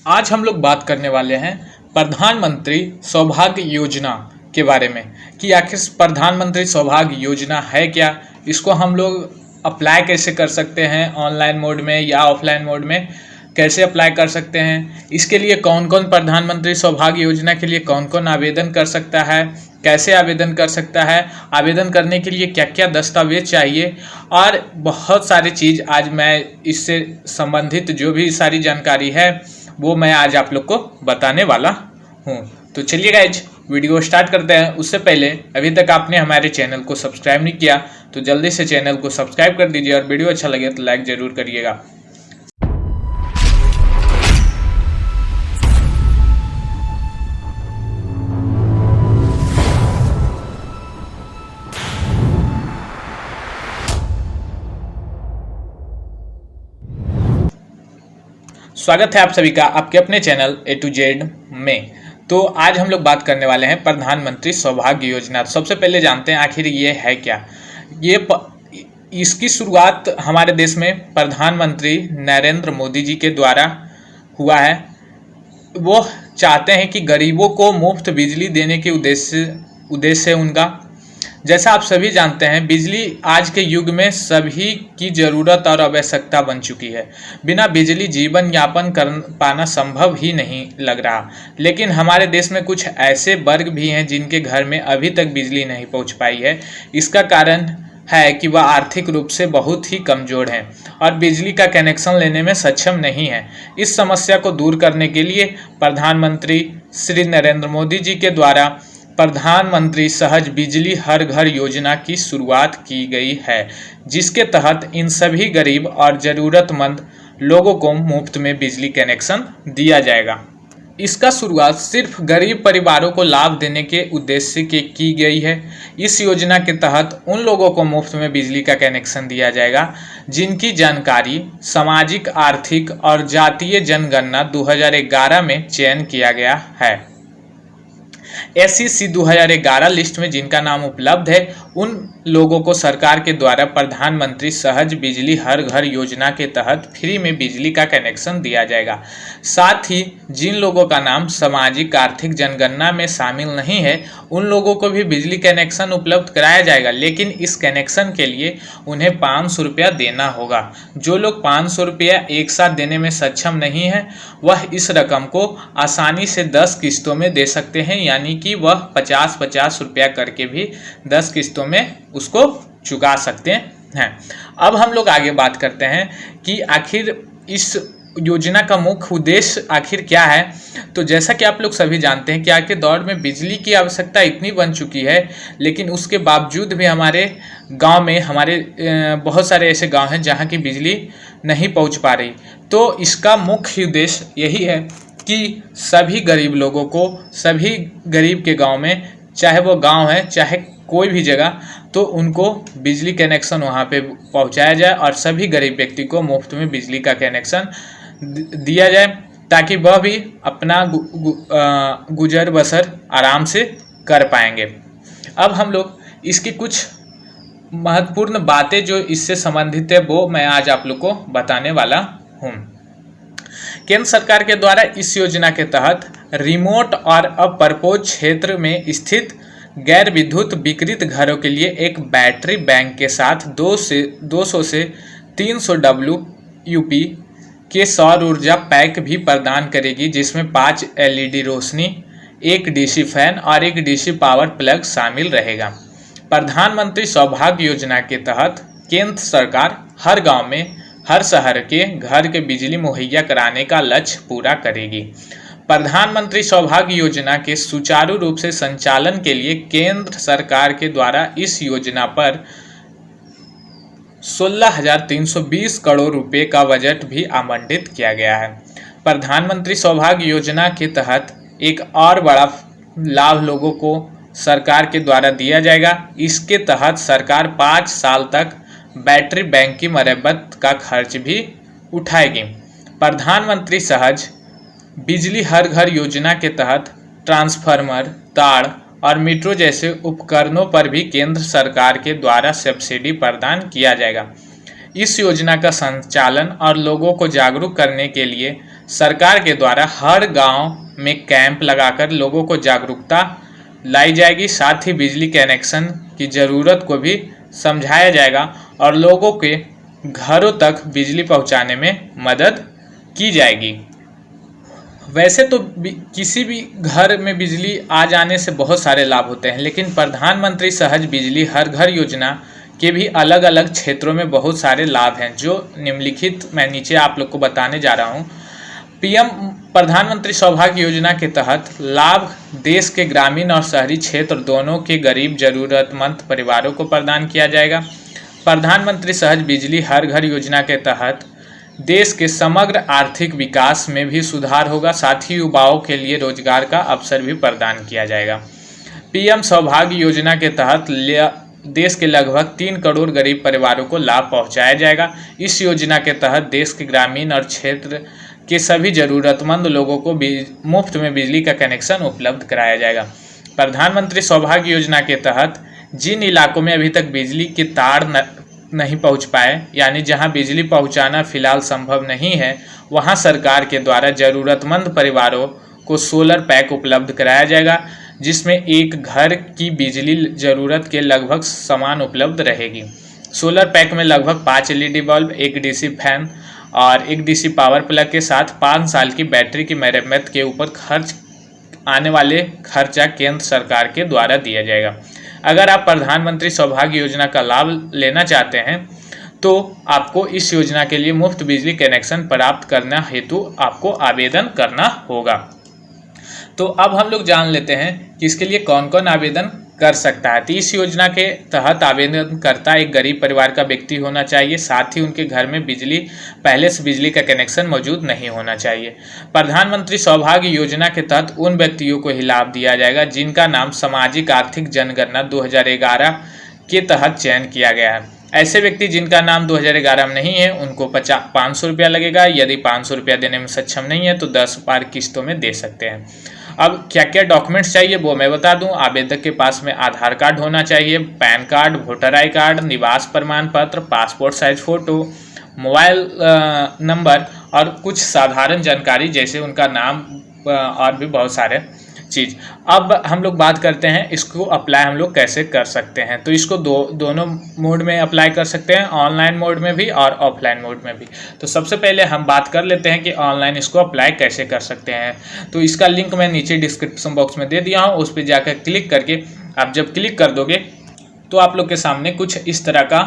आज हम लोग बात करने वाले हैं प्रधानमंत्री सौभाग्य योजना के बारे में कि आखिर प्रधानमंत्री सौभाग्य योजना है क्या, इसको हम लोग अप्लाई कैसे कर सकते हैं, ऑनलाइन मोड में या ऑफलाइन मोड में कैसे अप्लाई कर सकते हैं, इसके लिए कौन कौन प्रधानमंत्री सौभाग्य योजना के लिए कौन कौन आवेदन कर सकता है, कैसे आवेदन कर सकता है, आवेदन करने के लिए क्या क्या दस्तावेज चाहिए और बहुत सारी चीज़ आज मैं इससे संबंधित जो भी सारी जानकारी है वो मैं आज आप लोग को बताने वाला हूँ। तो चलिए गाइज वीडियो स्टार्ट करते हैं। उससे पहले अभी तक आपने हमारे चैनल को सब्सक्राइब नहीं किया तो जल्दी से चैनल को सब्सक्राइब कर दीजिए और वीडियो अच्छा लगे तो लाइक ज़रूर करिएगा। स्वागत है आप सभी का आपके अपने चैनल A to Z में। तो आज हम लोग बात करने वाले हैं प्रधानमंत्री सौभाग्य योजना। तो सबसे पहले जानते हैं आखिर ये है क्या। इसकी शुरुआत हमारे देश में प्रधानमंत्री नरेंद्र मोदी जी के द्वारा हुआ है। वो चाहते हैं कि गरीबों को मुफ्त बिजली देने के उद्देश्य उनका। जैसा आप सभी जानते हैं बिजली आज के युग में सभी की ज़रूरत और आवश्यकता बन चुकी है। बिना बिजली जीवन यापन कर पाना संभव ही नहीं लग रहा। लेकिन हमारे देश में कुछ ऐसे वर्ग भी हैं जिनके घर में अभी तक बिजली नहीं पहुंच पाई है। इसका कारण है कि वह आर्थिक रूप से बहुत ही कमज़ोर हैं और बिजली का कनेक्शन लेने में सक्षम नहीं है। इस समस्या को दूर करने के लिए प्रधानमंत्री श्री नरेंद्र मोदी जी के द्वारा प्रधानमंत्री सहज बिजली हर घर योजना की शुरुआत की गई है, जिसके तहत इन सभी गरीब और ज़रूरतमंद लोगों को मुफ्त में बिजली कनेक्शन दिया जाएगा। इसका शुरुआत सिर्फ गरीब परिवारों को लाभ देने के उद्देश्य से की गई है। इस योजना के तहत उन लोगों को मुफ्त में बिजली का कनेक्शन दिया जाएगा जिनकी जानकारी सामाजिक, आर्थिक और जातीय जनगणना 2011 में चयन किया गया है। SEC 2011 लिस्ट में जिनका नाम उपलब्ध है उन लोगों को सरकार के द्वारा प्रधानमंत्री सहज बिजली हर घर योजना के तहत फ्री में बिजली का कनेक्शन दिया जाएगा। साथ ही जिन लोगों का नाम सामाजिक आर्थिक जनगणना में शामिल नहीं है उन लोगों को भी बिजली कनेक्शन उपलब्ध कराया जाएगा, लेकिन इस कनेक्शन के लिए उन्हें 500 रुपया देना होगा। जो लोग 500 रुपया एक साथ देने में सक्षम नहीं है वह इस रकम को आसानी से 10 किस्तों में दे सकते हैं, यानी कि वह 50-50 रुपया करके भी 10 किस्तों में उसको चुका सकते हैं। अब हम लोग आगे बात करते हैं कि आखिर इस योजना का मुख्य उद्देश्य आखिर क्या है। तो जैसा कि आप लोग सभी जानते हैं कि आज के दौर में बिजली की आवश्यकता इतनी बन चुकी है, लेकिन उसके बावजूद भी हमारे गांव में बहुत सारे ऐसे गांव हैं जहां की बिजली नहीं पहुंच पा रही। तो इसका मुख्य उद्देश्य यही है कि सभी गरीब लोगों को, सभी गरीब के गांव में, चाहे वो गांव है चाहे कोई भी जगह, तो उनको बिजली कनेक्शन वहां पे पहुंचाया जाए और सभी गरीब व्यक्ति को मुफ्त में बिजली का कनेक्शन दिया जाए ताकि वह भी अपना गुजर बसर आराम से कर पाएंगे। अब हम लोग इसकी कुछ महत्वपूर्ण बातें जो इससे संबंधित है वो मैं आज आप लोग को बताने वाला हूँ। केंद्र सरकार के द्वारा इस योजना के तहत रिमोट और अपर्याप्त क्षेत्र में स्थित गैर विद्युत विकृत घरों के लिए एक बैटरी बैंक के साथ 200 से 300 WUP के सौर ऊर्जा पैक भी प्रदान करेगी, जिसमें 5 LED रोशनी, 1 DC फैन और 1 DC पावर प्लग शामिल रहेगा। प्रधानमंत्री सौभाग्य योजना के तहत केंद्र सरकार हर गांव में हर शहर के घर के बिजली मुहैया कराने का लक्ष्य पूरा करेगी। प्रधानमंत्री सौभाग्य योजना के सुचारू रूप से संचालन के लिए केंद्र सरकार के द्वारा इस योजना पर 16,320 करोड़ रुपए का बजट भी आवंटित किया गया है। प्रधानमंत्री सौभाग्य योजना के तहत एक और बड़ा लाभ लोगों को सरकार के द्वारा दिया जाएगा। इसके तहत सरकार 5 साल तक बैटरी बैंक की मरम्मत का खर्च भी उठाएगी। प्रधानमंत्री सहज बिजली हर घर योजना के तहत ट्रांसफार्मर, तार और मीटर जैसे उपकरणों पर भी केंद्र सरकार के द्वारा सब्सिडी प्रदान किया जाएगा। इस योजना का संचालन और लोगों को जागरूक करने के लिए सरकार के द्वारा हर गांव में कैंप लगाकर लोगों को जागरूकता लाई जाएगी। साथ ही बिजली कनेक्शन की ज़रूरत को भी समझाया जाएगा और लोगों के घरों तक बिजली पहुंचाने में मदद की जाएगी। वैसे तो किसी भी घर में बिजली आ जाने से बहुत सारे लाभ होते हैं, लेकिन प्रधानमंत्री सहज बिजली हर घर योजना के भी अलग अलग क्षेत्रों में बहुत सारे लाभ हैं, जो निम्नलिखित मैं नीचे आप लोग को बताने जा रहा हूँ। पीएम प्रधानमंत्री सौभाग्य योजना के तहत लाभ देश के ग्रामीण और शहरी क्षेत्र दोनों के गरीब जरूरतमंद परिवारों को प्रदान किया जाएगा। प्रधानमंत्री सहज बिजली हर घर योजना के तहत देश के समग्र आर्थिक विकास में भी सुधार होगा। साथ ही युवाओं के लिए रोजगार का अवसर भी प्रदान किया जाएगा। पीएम सौभाग्य योजना के तहत देश के लगभग 3 करोड़ गरीब परिवारों को लाभ पहुंचाया जाएगा। इस योजना के तहत देश के ग्रामीण और क्षेत्र के सभी जरूरतमंद लोगों को मुफ्त में बिजली का कनेक्शन उपलब्ध कराया जाएगा। प्रधानमंत्री सौभाग्य योजना के तहत जिन इलाकों में अभी तक बिजली के तार नहीं पहुंच पाए, यानी जहां बिजली पहुंचाना फिलहाल संभव नहीं है, वहां सरकार के द्वारा जरूरतमंद परिवारों को सोलर पैक उपलब्ध कराया जाएगा, जिसमें एक घर की बिजली जरूरत के लगभग समान उपलब्ध रहेगी। सोलर पैक में लगभग 5 LED बल्ब, 1 DC फैन और 1 DC पावर प्लग के साथ 5 साल की बैटरी की मरम्मत के ऊपर खर्च आने वाले खर्चा केंद्र सरकार के द्वारा दिया जाएगा। अगर आप प्रधानमंत्री सौभाग्य योजना का लाभ लेना चाहते हैं तो आपको इस योजना के लिए मुफ्त बिजली कनेक्शन प्राप्त करना हेतु आपको आवेदन करना होगा। तो अब हम लोग जान लेते हैं कि इसके लिए कौन कौन आवेदन कर सकता है। तो इस योजना के तहत आवेदन करता एक गरीब परिवार का व्यक्ति होना चाहिए। साथ ही उनके घर में पहले से बिजली का कनेक्शन मौजूद नहीं होना चाहिए। प्रधानमंत्री सौभाग्य योजना के तहत उन व्यक्तियों को ही लाभ दिया जाएगा जिनका नाम सामाजिक आर्थिक जनगणना 2011 के तहत चयन किया गया है। ऐसे व्यक्ति जिनका नाम 2011 में नहीं है उनको 500 रुपया लगेगा। यदि 500 रुपया देने में सक्षम नहीं है तो 10 बार किस्तों में दे सकते हैं। अब क्या क्या डॉक्यूमेंट्स चाहिए वो मैं बता दूं। आवेदक के पास में आधार कार्ड होना चाहिए, pan card, voter I card, निवास प्रमाण पत्र, passport size photo, mobile number और कुछ साधारण जानकारी जैसे उनका नाम और भी बहुत सारे चीज़। अब हम लोग बात करते हैं इसको अप्लाई हम लोग कैसे कर सकते हैं। तो इसको दोनों मोड में अप्लाई कर सकते हैं, ऑनलाइन मोड में भी और ऑफलाइन मोड में भी। तो सबसे पहले हम बात कर लेते हैं कि ऑनलाइन इसको अप्लाई कैसे कर सकते हैं। तो इसका लिंक मैं नीचे डिस्क्रिप्शन बॉक्स में दे दिया हूँ, उस पर जाकर क्लिक करके आप जब क्लिक कर दोगे तो आप लोग के सामने कुछ इस तरह का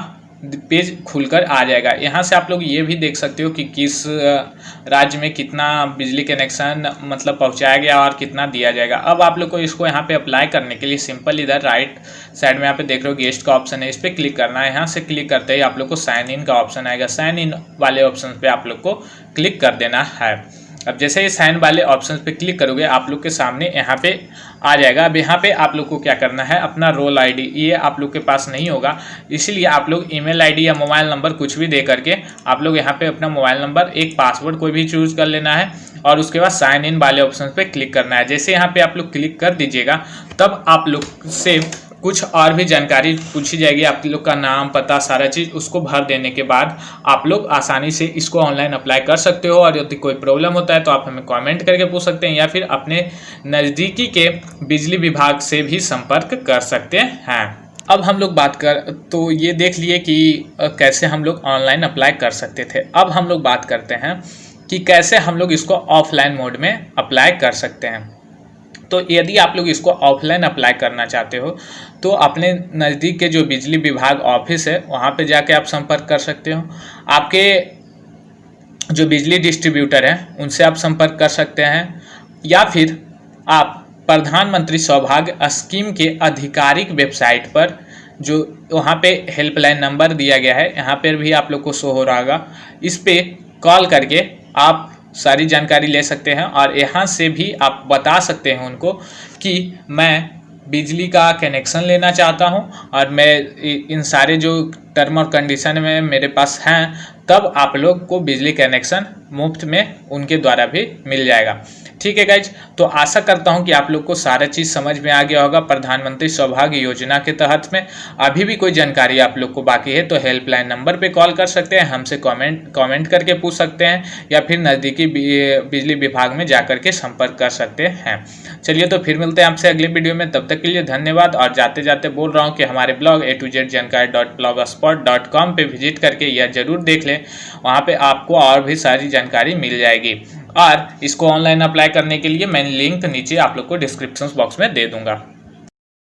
पेज खुलकर आ जाएगा। यहाँ से आप लोग ये भी देख सकते हो कि किस राज्य में कितना बिजली कनेक्शन मतलब पहुँचाया गया और कितना दिया जाएगा। अब आप लोग को इसको यहाँ पे अप्लाई करने के लिए सिंपल इधर राइट साइड में यहाँ पे देख रहे हो गेस्ट का ऑप्शन है, इस पर क्लिक करना है। यहाँ से क्लिक करते ही आप लोग को साइन इन का ऑप्शन आएगा। साइन इन वाले ऑप्शन पे आप लोग को क्लिक कर देना है। अब जैसे ही साइन वाले ऑप्शन पे क्लिक करोगे आप लोग के सामने यहाँ पे आ जाएगा। अब यहाँ पे आप लोग को क्या करना है, अपना रोल आईडी ये आप लोग के पास नहीं होगा, इसलिए आप लोग ईमेल आईडी या मोबाइल नंबर कुछ भी दे करके आप लोग यहाँ पे अपना मोबाइल नंबर, एक पासवर्ड कोई भी चूज कर लेना है और उसके बाद साइन इन वाले ऑप्शन पे क्लिक करना है। जैसे यहाँ पे आप लोग क्लिक कर दीजिएगा तब आप लोग से कुछ और भी जानकारी पूछी जाएगी, आप लोग का नाम, पता, सारा चीज़ उसको भर देने के बाद आप लोग आसानी से इसको ऑनलाइन अप्लाई कर सकते हो। और यदि कोई प्रॉब्लम होता है तो आप हमें कमेंट करके पूछ सकते हैं या फिर अपने नज़दीकी के बिजली विभाग से भी संपर्क कर सकते हैं। अब हम लोग बात कर तो ये देख लिए कि कैसे हम लोग ऑनलाइन अप्लाई कर सकते थे। अब हम लोग बात करते हैं कि कैसे हम लोग इसको ऑफलाइन मोड में अप्लाई कर सकते हैं। तो यदि आप लोग इसको ऑफलाइन अप्लाई करना चाहते हो तो अपने नज़दीक के जो बिजली विभाग ऑफिस है वहाँ पे जाके आप संपर्क कर सकते हो। आपके जो बिजली डिस्ट्रीब्यूटर हैं उनसे आप संपर्क कर सकते हैं या फिर आप प्रधानमंत्री सौभाग्य स्कीम के आधिकारिक वेबसाइट पर जो वहाँ पे हेल्पलाइन नंबर दिया गया है यहाँ पर भी आप लोग को शो हो रहा होगा, इस पे कॉल करके आप सारी जानकारी ले सकते हैं और यहाँ से भी आप बता सकते हैं उनको कि मैं बिजली का कनेक्शन लेना चाहता हूँ और मैं इन सारे जो टर्म और कंडीशन में मेरे पास हैं, तब आप लोग को बिजली कनेक्शन मुफ्त में उनके द्वारा भी मिल जाएगा। ठीक है गाइज, तो आशा करता हूं कि आप लोग को सारा चीज़ समझ में आ गया होगा। प्रधानमंत्री सौभाग्य योजना के तहत में अभी भी कोई जानकारी आप लोग को बाकी है तो हेल्पलाइन नंबर पे कॉल कर सकते हैं, हमसे कमेंट करके पूछ सकते हैं, या फिर नज़दीकी बिजली विभाग में जाकर के संपर्क कर सकते हैं। चलिए, तो फिर मिलते हैं आपसे अगले वीडियो में, तब तक के लिए धन्यवाद। और जाते जाते बोल रहा हूँ कि हमारे ब्लॉग a2zjankaree.blogspot.com पे विजिट करके यह जरूर देख लें, वहाँ पे आपको और भी सारी जानकारी मिल जाएगी। और इसको ऑनलाइन अप्लाई करने के लिए मैं लिंक नीचे आप लोग को डिस्क्रिप्शन बॉक्स में दे दूंगा।